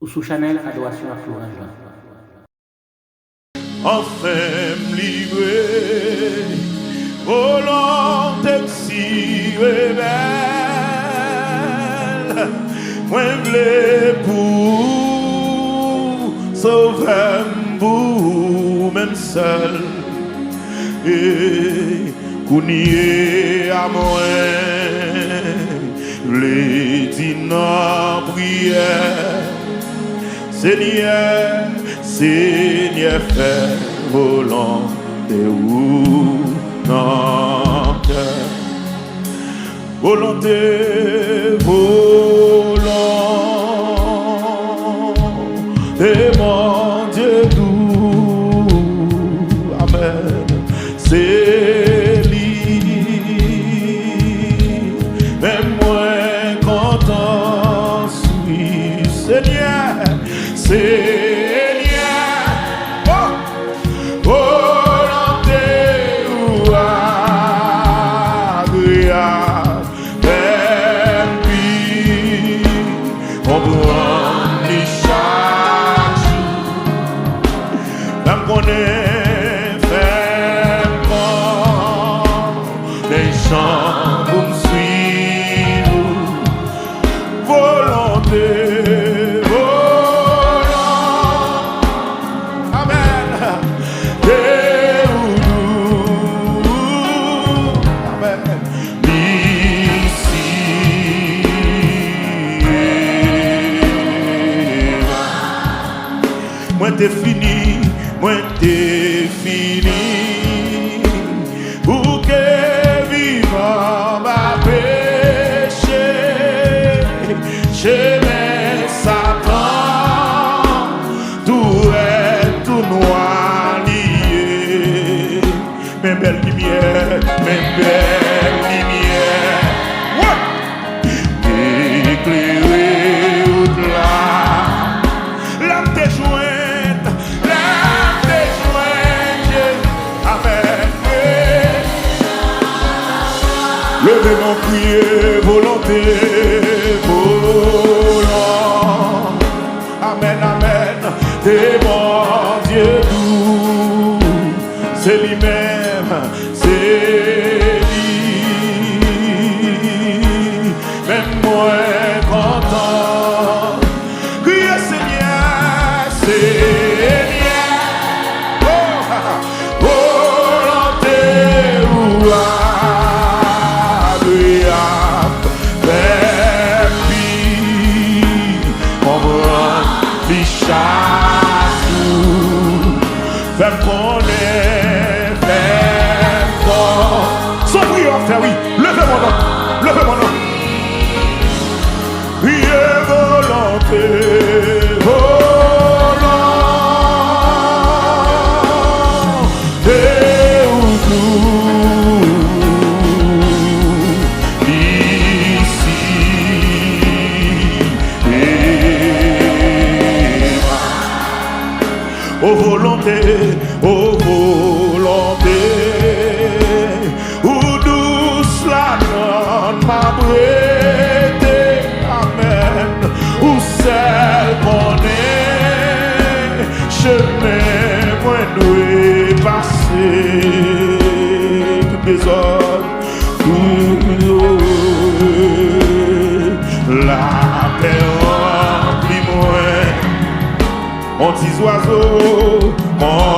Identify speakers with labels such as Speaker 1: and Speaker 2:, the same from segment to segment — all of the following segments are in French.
Speaker 1: ou sous Chanel Adoration à Florent Jean.
Speaker 2: Enfin livré, volonté si rebelle, moi v'lais pour sauver vous même seul, et qu'on à moi, les dîners prières. Seigneur, Seigneur, fais volonté ou non cœur. Volonté, volonté, mon Dieu doux. Amen. C'est lui, même moins content suis Seigneur. Seigneur, oh, volonté ou agréable, même puis on prend les chaque jour, même qu'on est vraiment les chants pour me suivre, volonté. T'es fini, moi t'es fini. Pour que vivant ma péché, chez mes Satan, tout est tout noir lié. Mes belles lumières, mes belles lumières, éclairées au-delà. L'âme t'est jointe. Levez mon prier, volonté, volant. Amen, amen. T'es mon Dieu doux. C'est lui-même, c'est lui. Même moi content. Criez Seigneur, Seigneur. Oh, volonté ou fais-moi connaître, fais-moi. Sans prière, faire oui. Levez mon nom, levez mon nom. Priez volonté, volonté ou tout ici. Ô volonté, ô volonté, où douce la donne m'a prêté, amen, où celle qu'on est, chemin moins doué passer, toutes les hommes, la paix remplit moins. Mon petit oiseau, mon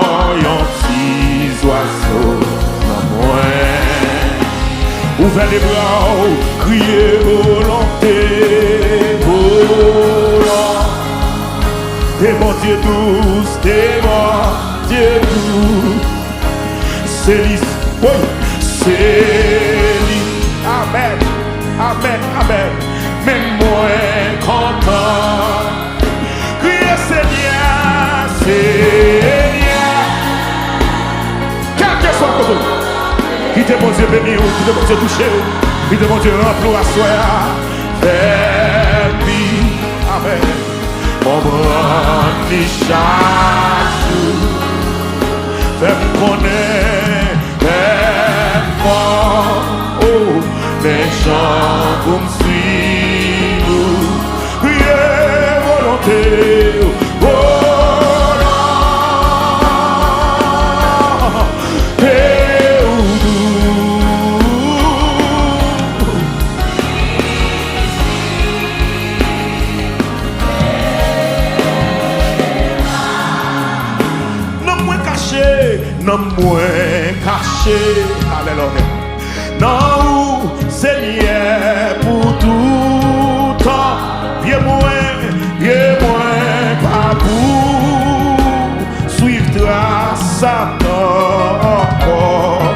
Speaker 2: petit oiseau, non moins. Ouvrez les bras, criez volonté, volant. T'es mon Dieu douce, t'es mon Dieu doux. C'est lui, oui, c'est lui. Amen, amen, amen. Même moi content. Criez Seigneur, Seigneur. Quel que soit le côté, qui te mon Dieu béni, qui te mon Dieu touché, qui te mon Dieu rempli à soi. Fais-lui, amen. Mon brandi chaque jour. Fais-moi connaître, fais-moi, oh, les gens pour me suivre. Priez volonté. non moins caché, alléluia. Non, Seigneur, pour tout temps, bien moins, pas pour suivre trace à encore.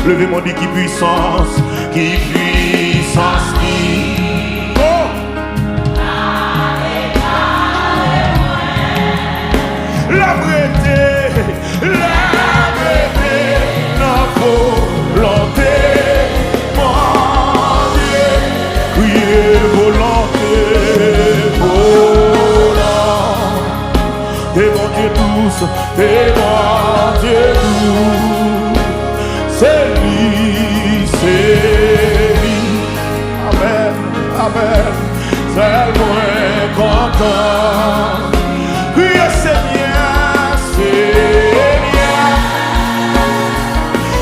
Speaker 2: Levez mon dit qui puissance, qui. Oh! La vérité, non volonté, mon Dieu, crier volonté, et mon Dieu tous, et mon Dieu tous, c'est lui, amen, amen, c'est moins content, crier Seigneur, Seigneur,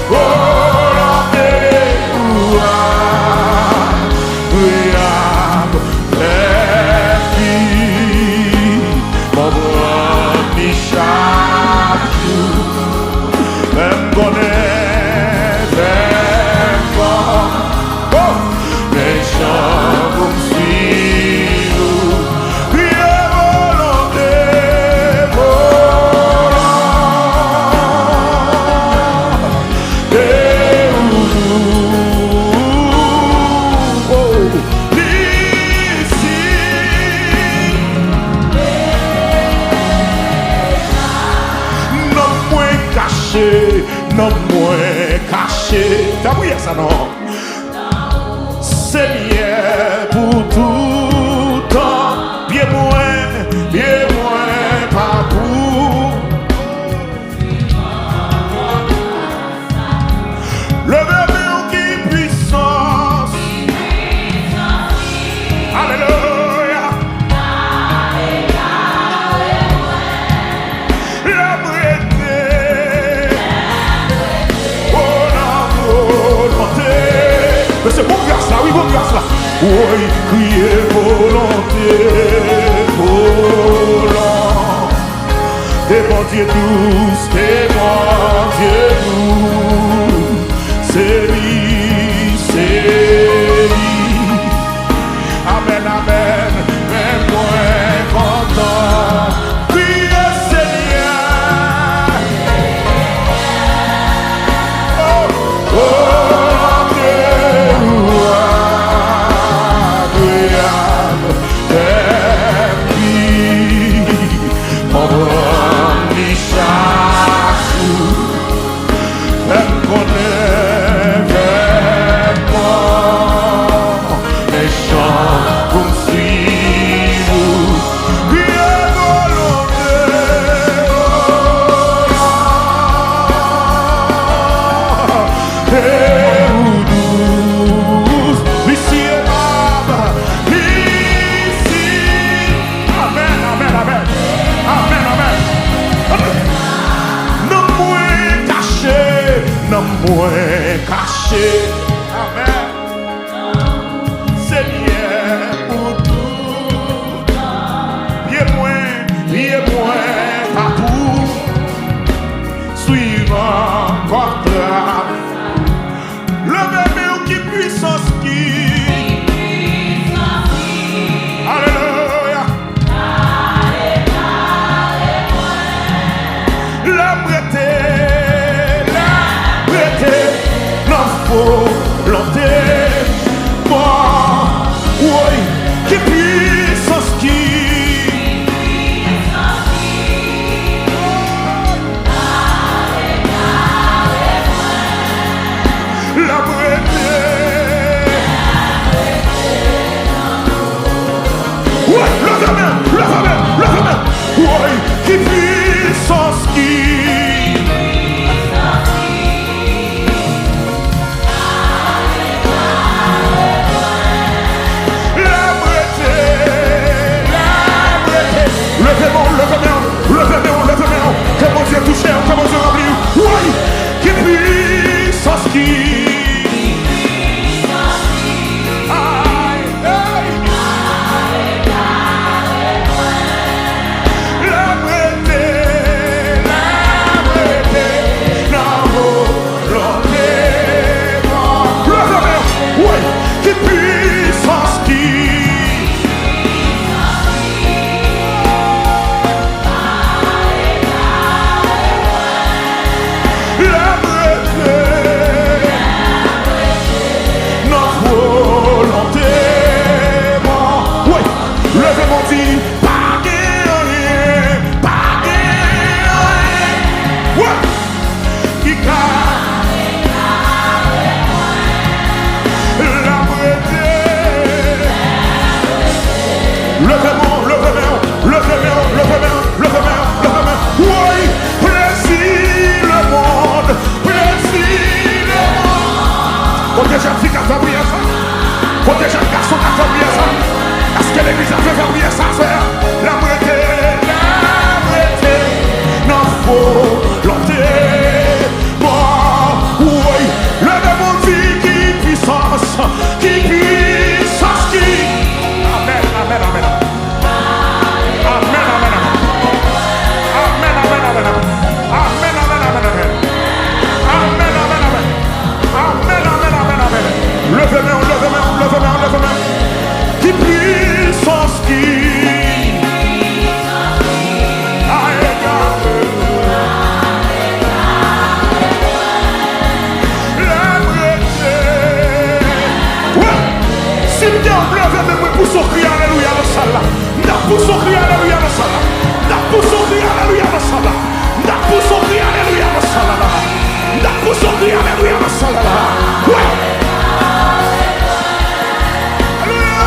Speaker 2: volonté, priable, mon bras chaque jour, même connaître, les gens vous suivent, priez volonté, non moins caché. T'as oublié ça non? Seigneur pour tout temps, bien moins, pas pour. Levez-vous qui puissance. Alléluia. La vérité. Mais c'est bon grâce là, oui, bon grâce là. Oui, crier volonté, et mon Dieu tous, et mon Dieu tous, c'est lui, amen, amen, même moins content, priez Seigneur, levez-moi, oui, plaisir le monde, côté jeune fille qui a fait oublier ça, côté jeune garçon qui a fait oublier ça, est-ce que l'église a fait oublier ça, frère? La moitié, non, volonté, bon, oui, le démon dit qui puissance, amen, amen, amen, amen, amen, amen, amen, amen, amen, amen, amen, amen, amen, amen, levez-moi, qui puissance pour son cri alléluia dans ça là. Pour son cri alléluia dans ça là. Pour son cri alléluia dans ça là. Pour son cri alléluia dans ça là. Pour son cri alléluia dans ça là. Ouais. Alléluia.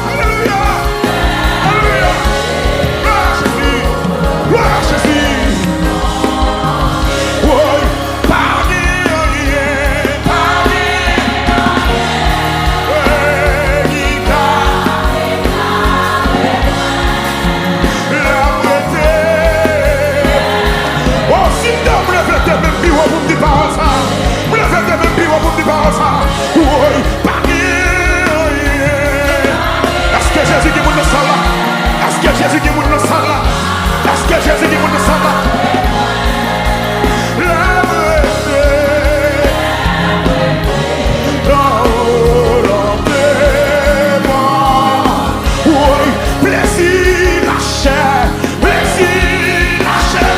Speaker 2: Alléluia. Alléluia. Gloire à Jésus. Gloire à Jésus. Ouais. Est-ce que Jésus qui vous le sala? Est-ce que Jésus qui vous le sala? Est-ce que Jésus qui vous le sala? La vérité, oui, plaisir la chair, plaisir la chair.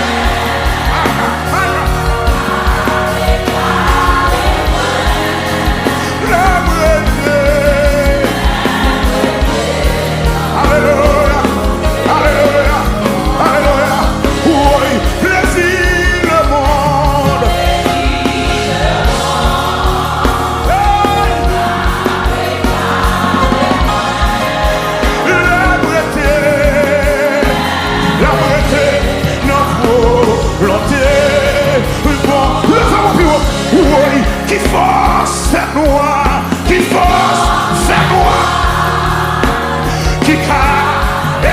Speaker 2: Qui force faire noir, qui force faire noir, qui craint et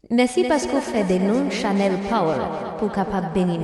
Speaker 3: Merci parce qu'on fait des noms Chanel Power pour capable bénir.